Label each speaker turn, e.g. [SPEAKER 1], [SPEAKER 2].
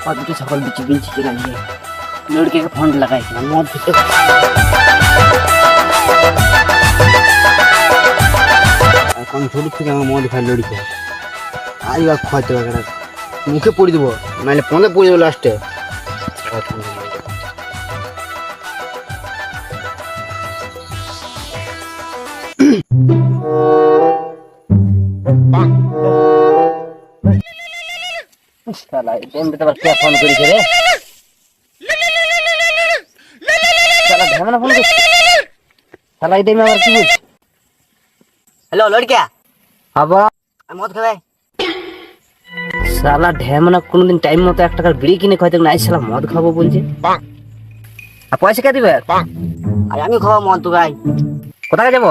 [SPEAKER 1] सकाल दुटी सकाल बिच बिच के लगे लड़के का फोन लगाए मौत फिटे कौन छोड़ी থেকে আমার মদ খাই লড়কে আজ বা খাইতে বাগড়া মুখে পড়ি দেব মানে পনে পড়ি দেব লাস্টে साला टाइम पे तो बस क्या फोन करी रे साला ढेमना फोन कर साला इधर में और की बोल हेलो लड़किया अब मत खावे साला ढेमना কোন দিন টাইম মতো 1 টাকার বিড়ি কিনে খাইতে না শালা মদ খাবো বলছে আর পয়সা কে দিবে আরে আমি খাবো মদ তো ভাই কোথায় যাব